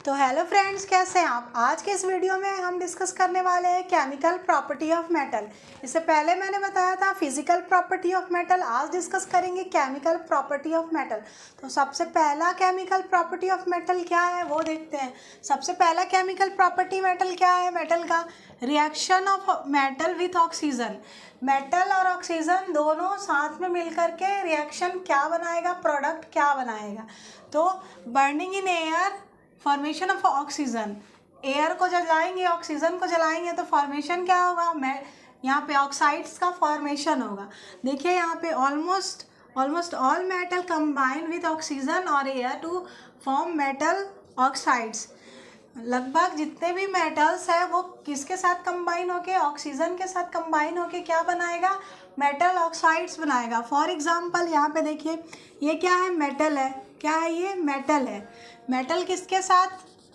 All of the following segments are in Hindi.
तो हेलो फ्रेंड्स, कैसे हैं आप। आज के इस वीडियो में हम डिस्कस करने वाले हैं केमिकल प्रॉपर्टी ऑफ मेटल। इससे पहले मैंने बताया था फिजिकल प्रॉपर्टी ऑफ मेटल, आज डिस्कस करेंगे केमिकल प्रॉपर्टी ऑफ मेटल। तो सबसे पहला केमिकल प्रॉपर्टी ऑफ मेटल क्या है वो देखते हैं। सबसे पहला केमिकल प्रॉपर्टी मेटल क्या है, मेटल का reaction of metal with oxygen. Metal और ऑक्सीजन दोनों साथ में मिलकर के रिएक्शन क्या बनाएगा, प्रोडक्ट क्या बनाएगा। तो burning in air, formation of oxygen. Air को जलाएंगे, ऑक्सीजन को जलाएंगे तो फॉर्मेशन क्या होगा, यहाँ पे ऑक्साइड्स का फॉर्मेशन होगा। देखिए यहाँ पे almost all metal combine with oxygen और air to form metal oxides. लगभग जितने भी मेटल्स है वो किसके साथ कंबाइन होके, ऑक्सीजन के साथ कंबाइन होके क्या बनाएगा, मेटल ऑक्साइड्स बनाएगा। फॉर एग्जांपल यहाँ पे देखिए, ये क्या है, मेटल है। क्या है ये, मेटल है। मेटल किसके साथ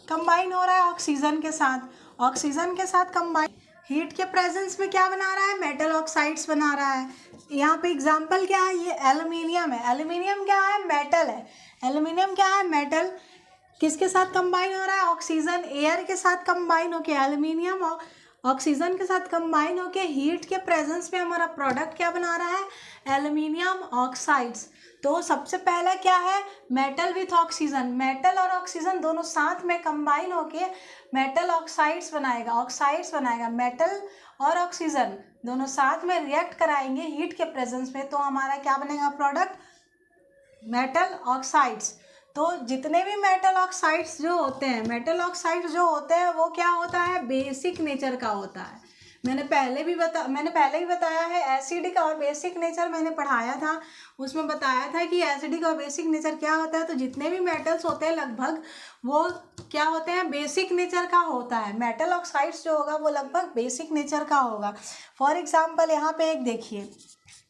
कंबाइन हो रहा है, ऑक्सीजन के साथ। ऑक्सीजन के साथ कंबाइन हीट के प्रेजेंस में क्या बना रहा है, मेटल ऑक्साइड्स बना रहा है। यहाँ पे एग्जांपल क्या है, ये एल्युमिनियम है। एल्युमिनियम क्या है, मेटल है। एल्युमिनियम क्या है, मेटल। किसके साथ कंबाइन हो रहा है, ऑक्सीजन एयर के साथ कंबाइन होके, एल्युमिनियम ऑक्सीजन के साथ कंबाइन होके हीट के प्रेजेंस में हमारा प्रोडक्ट क्या बना रहा है, एल्युमिनियम ऑक्साइड्स। तो सबसे पहला क्या है, मेटल विथ ऑक्सीजन। मेटल और ऑक्सीजन दोनों साथ में कंबाइन होके मेटल ऑक्साइड्स बनाएगा, ऑक्साइड्स बनाएगा। मेटल और ऑक्सीजन दोनों साथ में रिएक्ट कराएंगे हीट के प्रेजेंस में, तो हमारा क्या बनेगा प्रोडक्ट, मेटल ऑक्साइड्स। तो जितने भी मेटल ऑक्साइड्स जो होते हैं, मेटल ऑक्साइड्स जो होते हैं वो क्या होता है, बेसिक नेचर का होता है। मैंने पहले ही बताया है, एसिडिक और बेसिक नेचर मैंने पढ़ाया था। उसमें बताया था कि एसिडिक और बेसिक नेचर क्या होता है। तो जितने भी मेटल्स होते हैं लगभग वो क्या होते हैं, बेसिक नेचर का होता है। मेटल ऑक्साइड्स जो होगा वो लगभग बेसिक नेचर का होगा। फॉर एग्जाम्पल यहाँ पे एक देखिए,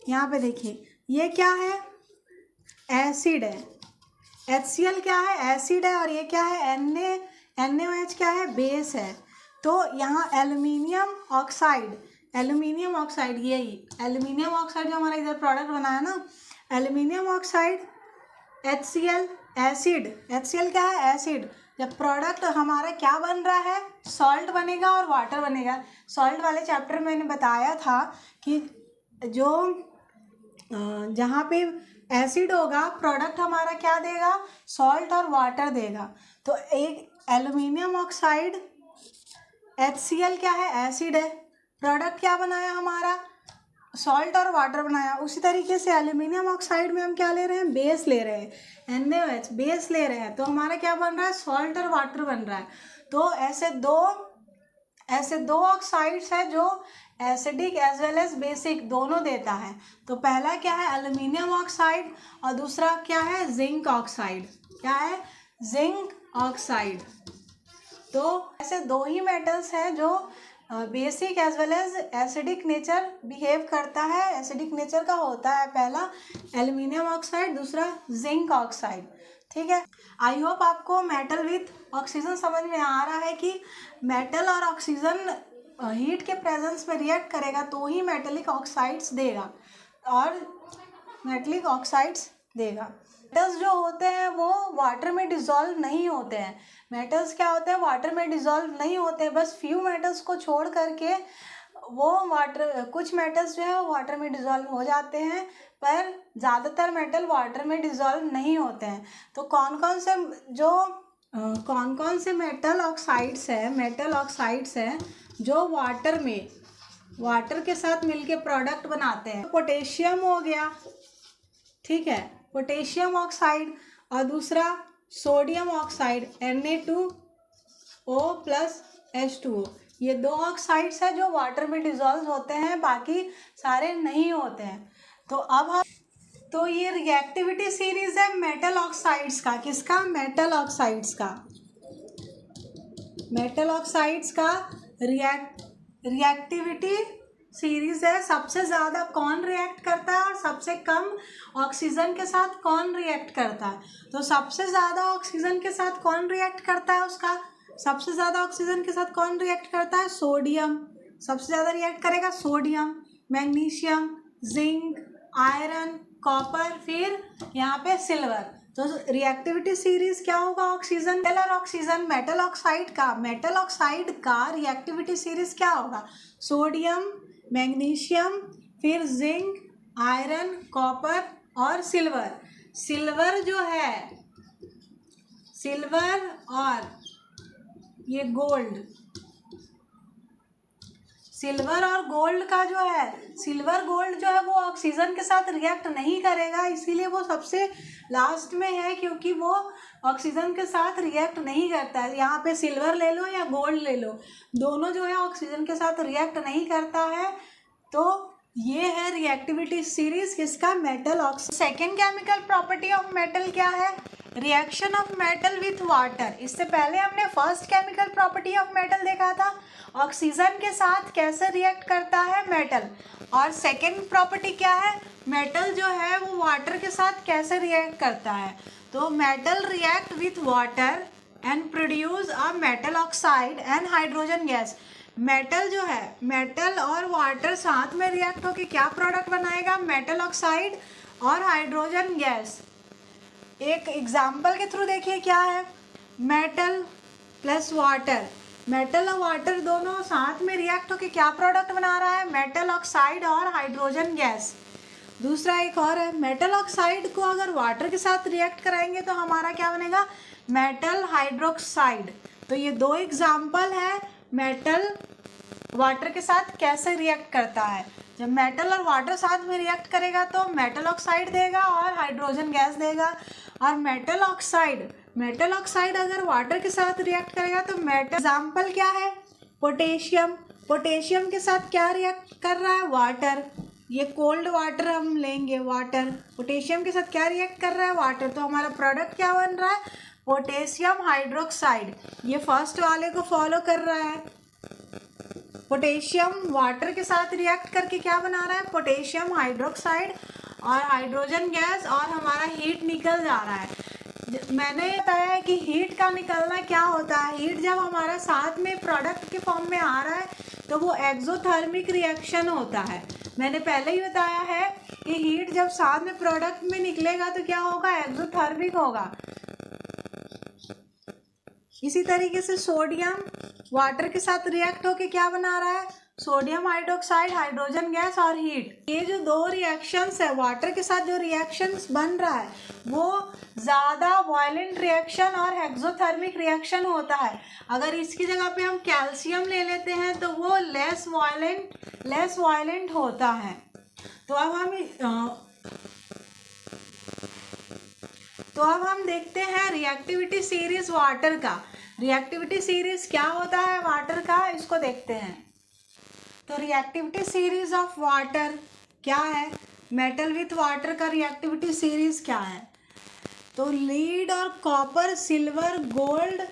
यहाँ पे देखिए, ये क्या है, एसिड है। HCl क्या है, एसिड है। और ये क्या है, NaOH क्या है, बेस है। तो यहाँ एल्युमिनियम ऑक्साइड, यही एल्युमिनियम ऑक्साइड जो हमारा इधर प्रोडक्ट बना है ना, aluminium oxide, HCl acid. HCl क्या है, एसिड। जब प्रोडक्ट हमारा क्या बन रहा है, सॉल्ट बनेगा और वाटर बनेगा। सॉल्ट वाले चैप्टर में मैंने बताया था कि जो जहाँ पे एसिड होगा प्रोडक्ट हमारा क्या देगा, सॉल्ट और वाटर देगा। तो एक एल्युमिनियम ऑक्साइड, HCl क्या है, एसिड है। प्रोडक्ट क्या बनाया हमारा, सॉल्ट और वाटर बनाया। उसी तरीके से एल्युमिनियम ऑक्साइड में हम क्या ले रहे हैं, बेस ले रहे हैं, NaOH बेस ले रहे हैं। तो हमारा क्या बन रहा है, सॉल्ट और वाटर बन रहा है। तो ऐसे दो ऑक्साइड्स है जो acidic as well as basic दोनों देता है। तो पहला क्या है, एल्युमिनियम ऑक्साइड, और दूसरा क्या है, जिंक ऑक्साइड। क्या है, जिंक ऑक्साइड। तो ऐसे दो ही मेटल्स हैं जो basic as well as acidic nature behave करता है, एसिडिक नेचर का होता है। पहला एल्युमिनियम ऑक्साइड, दूसरा जिंक ऑक्साइड। ठीक है, आई होप आपको मेटल विथ ऑक्सीजन समझ में आ रहा है कि मेटल और ऑक्सीजन हीट के प्रेजेंस में रिएक्ट करेगा तो ही मेटेलिक ऑक्साइड्स देगा और मेटेलिक ऑक्साइड्स देगा। मेटल्स जो होते हैं वो वाटर में डिसॉल्व नहीं होते हैं। मेटल्स क्या होते हैं, वाटर में डिसॉल्व नहीं होते हैं। बस फ्यू मेटल्स को छोड़ करके कुछ मेटल्स जो है वाटर में डिसॉल्व हो जाते हैं, पर ज़्यादातर मेटल वाटर में डिसॉल्व नहीं होते हैं। तो कौन कौन से मेटल ऑक्साइड्स हैं जो वाटर के साथ मिलके प्रोडक्ट बनाते हैं। पोटेशियम हो गया, ठीक है, पोटेशियम ऑक्साइड, और दूसरा सोडियम ऑक्साइड Na2O+H2O। ये दो ऑक्साइड्स है जो वाटर में डिसॉल्व होते हैं, बाकी सारे नहीं होते हैं। तो ये रिएक्टिविटी सीरीज है मेटल ऑक्साइड्स का। किसका, मेटल ऑक्साइड्स का रिएक्टिविटी सीरीज है। सबसे ज़्यादा कौन रिएक्ट करता है और सबसे कम ऑक्सीजन के साथ कौन रिएक्ट करता है। तो सबसे ज़्यादा ऑक्सीजन के साथ कौन रिएक्ट करता है, सबसे ज़्यादा ऑक्सीजन के साथ कौन रिएक्ट करता है, सोडियम। सबसे ज़्यादा रिएक्ट करेगा sodium, magnesium, zinc, iron, copper, फिर यहाँ पे सिल्वर। तो रिएक्टिविटी सीरीज क्या होगा? ऑक्सीजन मेटल और ऑक्सीजन मेटल ऑक्साइड का रिएक्टिविटी सीरीज क्या होगा? सोडियम, मैग्नीशियम, फिर जिंक, आयरन, कॉपर और सिल्वर। सिल्वर जो है, सिल्वर और ये गोल्ड, सिल्वर और गोल्ड का जो है, सिल्वर गोल्ड जो है वो ऑक्सीजन के साथ रिएक्ट नहीं करेगा, इसीलिए वो सबसे लास्ट में है, क्योंकि वो ऑक्सीजन के साथ रिएक्ट नहीं करता है। यहाँ पे सिल्वर ले लो या गोल्ड ले लो, दोनों जो है ऑक्सीजन के साथ रिएक्ट नहीं करता है। तो ये है रिएक्टिविटी सीरीज किसका? Metal oxide. Second chemical property of metal क्या है? Reaction of metal with water. इससे पहले हमने first chemical property of metal देखा था, ऑक्सीजन के साथ कैसे रिएक्ट करता है मेटल। और सेकेंड प्रॉपर्टी क्या है? मेटल जो है वो वाटर के साथ कैसे रिएक्ट करता है। तो metal react with water and produce a metal oxide and hydrogen gas. Metal जो है, मेटल और वाटर साथ में रिएक्ट होकर क्या प्रोडक्ट बनाएगा? मेटल ऑक्साइड और हाइड्रोजन गैस। एक एग्जाम्पल के थ्रू देखिए क्या है। मेटल प्लस वाटर, मेटल और वाटर दोनों साथ में रिएक्ट होकर क्या प्रोडक्ट बना रहा है? मेटल ऑक्साइड और हाइड्रोजन गैस। दूसरा एक और है, मेटल ऑक्साइड को अगर वाटर के साथ रिएक्ट कराएंगे तो हमारा क्या बनेगा? Metal hydroxide. तो ये दो एग्जाम्पल है मेटल वाटर के साथ कैसे रिएक्ट करता है। जब मेटल और वाटर साथ में रिएक्ट करेगा तो मेटल ऑक्साइड देगा और हाइड्रोजन गैस देगा। और मेटल ऑक्साइड अगर वाटर के साथ रिएक्ट करेगा तो मेटल, एग्जाम्पल क्या है? पोटेशियम, पोटेशियम के साथ क्या रिएक्ट कर रहा है? वाटर। ये कोल्ड वाटर हम लेंगे, वाटर पोटेशियम के साथ क्या रिएक्ट कर रहा है? वाटर। तो हमारा प्रोडक्ट क्या बन रहा है? Potassium hydroxide. ये फर्स्ट वाले को फॉलो कर रहा है। पोटेशियम वाटर के साथ रिएक्ट करके क्या बना रहा है? पोटेशियम हाइड्रोक्साइड और हाइड्रोजन गैस, और हमारा हीट निकल जा रहा है। मैंने बताया है कि हीट का निकलना क्या होता है। हीट जब हमारा साथ में प्रोडक्ट के फॉर्म में आ रहा है तो वो एक्सोथर्मिक रिएक्शन होता है। मैंने पहले ही बताया है कि हीट जब साथ में प्रोडक्ट में निकलेगा तो क्या होगा? एक्सोथर्मिक होगा। इसी तरीके से सोडियम वाटर के साथ रिएक्ट होके क्या बना रहा है? सोडियम हाइड्रोक्साइड, हाइड्रोजन गैस और हीट। ये जो दो रिएक्शंस है, वाटर के साथ जो रिएक्शंस बन रहा है वो ज़्यादा वायलेंट रिएक्शन और एक्सोथर्मिक रिएक्शन होता है। अगर इसकी जगह पे हम कैल्शियम ले लेते हैं तो वो लेस वायलेंट होता है। तो अब हम देखते हैं रिएक्टिविटी सीरीज वाटर का। रिएक्टिविटी सीरीज क्या होता है वाटर का, इसको देखते हैं। तो रिएक्टिविटी सीरीज ऑफ वाटर क्या है? मेटल विथ वाटर का रिएक्टिविटी सीरीज क्या है? तो लीड और copper, silver, gold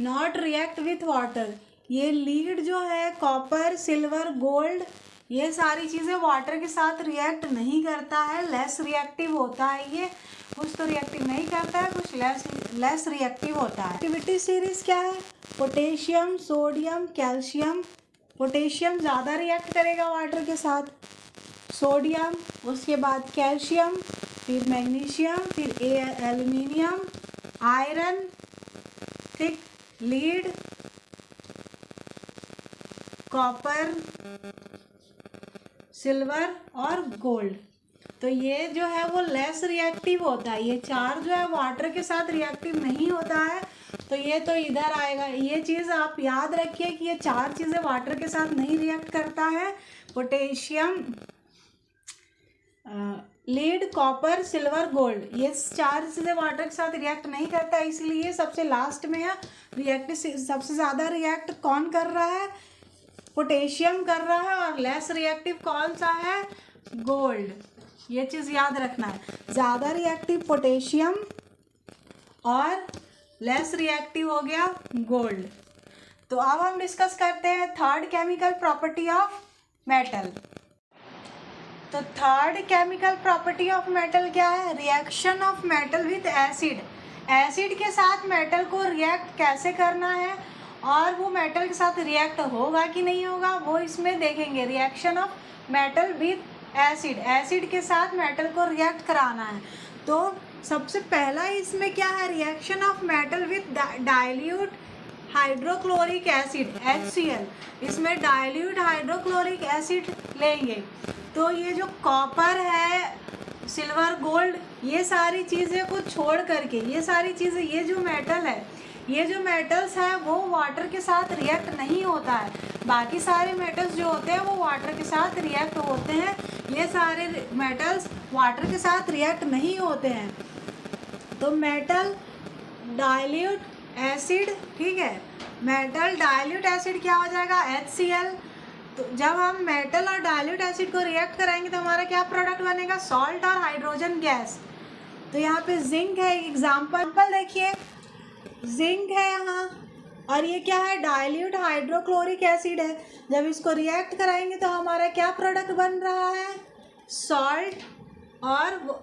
not react with water. ये लीड जो है, कॉपर, सिल्वर, गोल्ड, ये सारी चीज़ें वाटर के साथ रिएक्ट नहीं करता है, लेस रिएक्टिव होता है। ये कुछ तो रिएक्टिव नहीं करता है, कुछ लेस रिएक्टिव होता है। एक्टिविटी सीरीज क्या है? Potassium, sodium, calcium. पोटेशियम ज़्यादा रिएक्ट करेगा वाटर के साथ, सोडियम, उसके बाद कैल्शियम, फिर मैग्नीशियम, फिर एल्युमिनियम, आयरन, ठीक, लीड, कॉपर, सिल्वर और गोल्ड। तो ये जो है वो लेस रिएक्टिव होता है। ये चार जो है वाटर के साथ रिएक्टिव नहीं होता है, तो ये तो इधर आएगा। ये चीज़ आप याद रखिए कि ये चार चीज़ें वाटर के साथ नहीं रिएक्ट करता है। Potassium, lead, copper, silver, gold, ये चार चीज़ें वाटर के साथ रिएक्ट नहीं करता, इसलिए सबसे लास्ट में है। रिएक्टिव सबसे ज़्यादा रिएक्ट कौन कर रहा है? पोटेशियम कर रहा है। और लेस रिएक्टिव कौन सा है? गोल्ड। ये चीज़ याद रखना है, ज़्यादा रिएक्टिव पोटेशियम और लेस रिएक्टिव हो गया गोल्ड। तो अब हम डिस्कस करते हैं third chemical property of metal. तो third chemical property of metal क्या है? Reaction of metal with acid. Acid के साथ मेटल को रिएक्ट कैसे करना है और वो मेटल के साथ रिएक्ट होगा कि नहीं होगा, वो इसमें देखेंगे। Reaction of metal with acid, acid के साथ मेटल को रिएक्ट कराना है। तो सबसे पहला इसमें क्या है, reaction of metal with dilute hydrochloric acid HCl। इसमें डाइल्यूट हाइड्रोक्लोरिक एसिड लेंगे तो ये जो कॉपर है, सिल्वर, गोल्ड, ये सारी चीज़ें को छोड़ करके, ये सारी चीज़ें, ये जो मेटल है, ये जो मेटल्स है वो वाटर के साथ रिएक्ट नहीं होता है। बाकी सारे मेटल्स जो होते हैं वो वाटर के साथ रिएक्ट होते हैं, ये सारे मेटल्स वाटर के साथ रिएक्ट नहीं होते हैं। तो मेटल डाइल्यूट एसिड, ठीक है, मेटल डाइल्यूट एसिड क्या हो जाएगा, HCl। तो जब हम मेटल और डाइल्यूट एसिड को रिएक्ट कराएंगे तो हमारा क्या प्रोडक्ट बनेगा, सॉल्ट और हाइड्रोजन गैस। तो यहाँ पे जिंक है, एग्जाम्पल देखिए, जिंक है यहाँ, और ये क्या है, डाइल्यूट हाइड्रोक्लोरिक एसिड है। जब इसको रिएक्ट कराएंगे तो हमारा क्या प्रोडक्ट बन रहा है, सॉल्ट और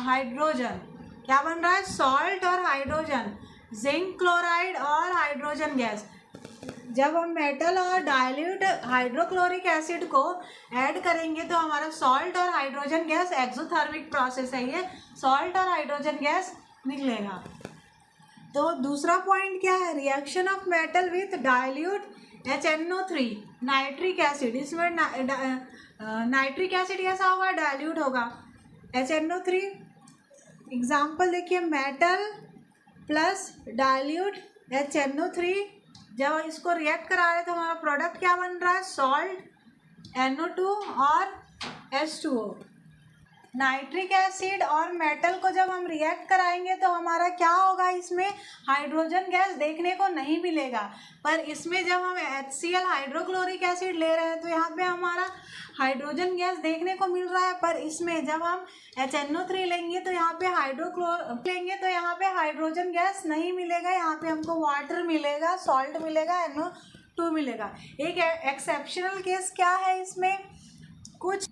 हाइड्रोजन। क्या बन रहा है, सॉल्ट और हाइड्रोजन, जिंक क्लोराइड और हाइड्रोजन गैस। जब हम मेटल और डाइल्यूट हाइड्रोक्लोरिक एसिड को ऐड करेंगे तो हमारा सॉल्ट और हाइड्रोजन गैस, एक्सोथर्मिक प्रोसेस है ये, सॉल्ट और हाइड्रोजन गैस निकलेगा। तो दूसरा पॉइंट क्या है, reaction of metal with dilute HNO3 nitric acid. इसमें नाइट्रिक एसिड कैसा होगा, डाइल्यूट होगा, HNO3। एग्जाम्पल देखिए, मेटल प्लस डाइल्यूट HNO3, जब इसको रिएक्ट करा रहे हैं तो हमारा प्रोडक्ट क्या बन रहा है, सॉल्ट NO2 और H2O। नाइट्रिक एसिड और मेटल को जब हम रिएक्ट कराएंगे तो हमारा क्या होगा, इसमें हाइड्रोजन गैस देखने को नहीं मिलेगा। पर इसमें जब हम HCl हाइड्रोक्लोरिक एसिड ले रहे हैं तो यहाँ पे हमारा हाइड्रोजन गैस देखने को मिल रहा है। पर इसमें जब हम HNO3 लेंगे तो यहाँ पे हाइड्रोजन गैस नहीं मिलेगा, यहाँ पे हमको वाटर मिलेगा, सॉल्ट मिलेगा, NO2 मिलेगा। एक एक्सेप्शनल केस क्या है इसमें, कुछ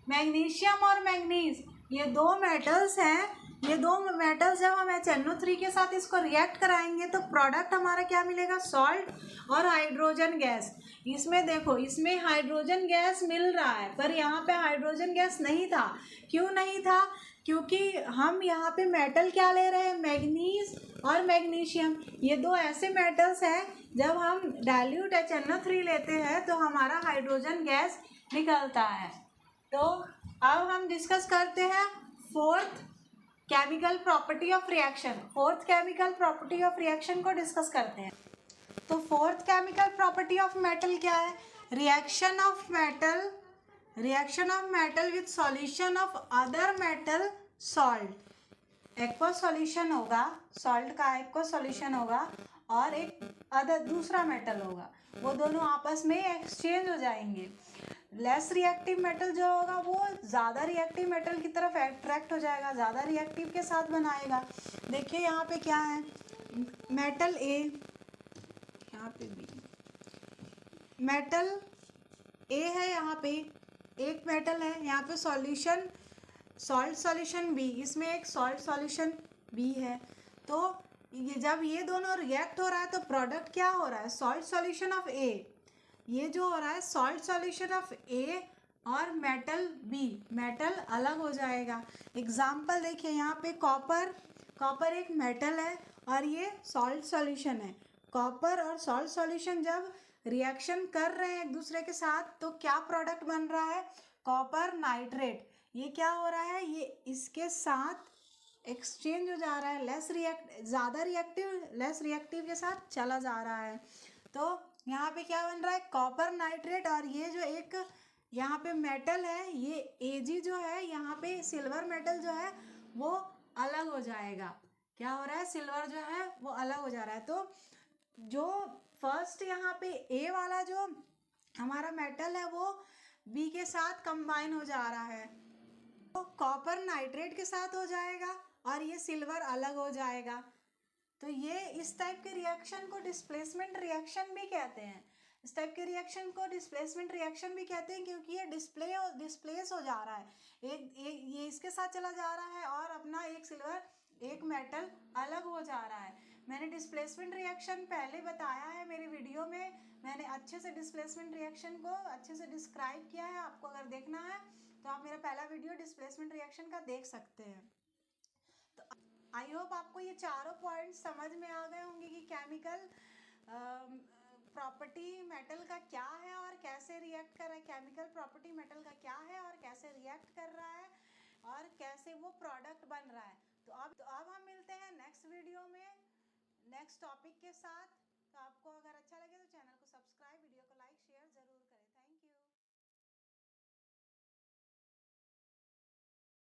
मैग्नीशियम और मैंगनीज, ये दो मेटल्स हैं, ये दो मेटल्स जब हम HNO3 के साथ इसको रिएक्ट कराएंगे तो प्रोडक्ट हमारा क्या मिलेगा, सॉल्ट और हाइड्रोजन गैस। इसमें देखो, इसमें हाइड्रोजन गैस मिल रहा है पर यहाँ पे हाइड्रोजन गैस नहीं था। क्यों नहीं था, क्योंकि हम यहाँ पे मेटल क्या ले रहे हैं, मैग्नीज और मैग्नीशियम। ये दो ऐसे मेटल्स हैं, जब हम डाइल्यूट HNO3 लेते हैं तो हमारा हाइड्रोजन गैस निकलता है। तो अब हम डिस्कस करते हैं fourth chemical property of reaction. Fourth chemical property of reaction को डिस्कस करते हैं। तो fourth chemical property of metal क्या है, reaction of metal with solution of other metal salt. Aqua solution होगा, सॉल्ट का एक्वा सॉल्यूशन होगा और एक अदर दूसरा मेटल होगा, वो दोनों आपस में एक्सचेंज हो जाएंगे। लेस रिएक्टिव मेटल जो होगा वो ज़्यादा रिएक्टिव मेटल की तरफ अट्रैक्ट हो जाएगा, ज़्यादा रिएक्टिव के साथ बनाएगा। देखिए यहाँ पे क्या है, मेटल A, यहाँ पे B, मेटल A है, यहाँ पे एक मेटल है, यहाँ पे सॉल्यूशन सॉल्ट सॉल्यूशन B, इसमें एक सॉल्ट सॉल्यूशन B है। तो ये जब ये दोनों रिएक्ट हो रहा है तो प्रोडक्ट क्या हो रहा है, सॉल्ट सॉल्यूशन ऑफ A। ये जो हो रहा है सॉल्ट सॉल्यूशन ऑफ A और मेटल B, मेटल अलग हो जाएगा। एग्जाम्पल देखिए, यहाँ पे कॉपर एक मेटल है और ये सॉल्ट सॉल्यूशन है। कॉपर और सॉल्ट सॉल्यूशन जब रिएक्शन कर रहे हैं एक दूसरे के साथ तो क्या प्रोडक्ट बन रहा है, कॉपर नाइट्रेट। ये क्या हो रहा है, ये इसके साथ एक्सचेंज हो जा रहा है, ज़्यादा रिएक्टिव लेस रिएक्टिव के साथ चला जा रहा है। तो यहाँ पे क्या बन रहा है, कॉपर नाइट्रेट, और ये जो एक यहाँ पे मेटल है, ये Ag जो है, यहाँ पे सिल्वर मेटल जो है वो अलग हो जाएगा। क्या हो रहा है, सिल्वर जो है वो अलग हो जा रहा है। तो जो फर्स्ट यहाँ पे A वाला जो हमारा मेटल है वो B के साथ कंबाइन हो जा रहा है, तो कॉपर नाइट्रेट के साथ हो जाएगा और ये सिल्वर अलग हो जाएगा। तो ये इस टाइप के रिएक्शन को डिस्प्लेसमेंट रिएक्शन भी कहते हैं। इस टाइप के रिएक्शन को डिस्प्लेसमेंट रिएक्शन भी कहते हैं क्योंकि ये डिस्प्लेस हो जा रहा है, ये इसके साथ चला जा रहा है और अपना एक सिल्वर एक मेटल अलग हो जा रहा है। मैंने डिस्प्लेसमेंट रिएक्शन पहले बताया है मेरी वीडियो में, मैंने अच्छे से डिस्प्लेसमेंट रिएक्शन को अच्छे से डिस्क्राइब किया है। आपको अगर देखना है तो आप मेरा पहला वीडियो डिस्प्लेसमेंट रिएक्शन का देख सकते हैं। तो आई होप आपको ये चारों पॉइंट समझ में आ गए होंगे कि केमिकल प्रॉपर्टी मेटल का क्या है और कैसे रिएक्ट कर रहा है, केमिकल प्रॉपर्टी मेटल का क्या है और कैसे रिएक्ट कर रहा है और कैसे वो प्रोडक्ट बन रहा है। तो अब हम मिलते हैं नेक्स्ट वीडियो में नेक्स्ट टॉपिक के साथ। तो आपको अगर अच्छा लगे तो चैनल को सब्सक्राइब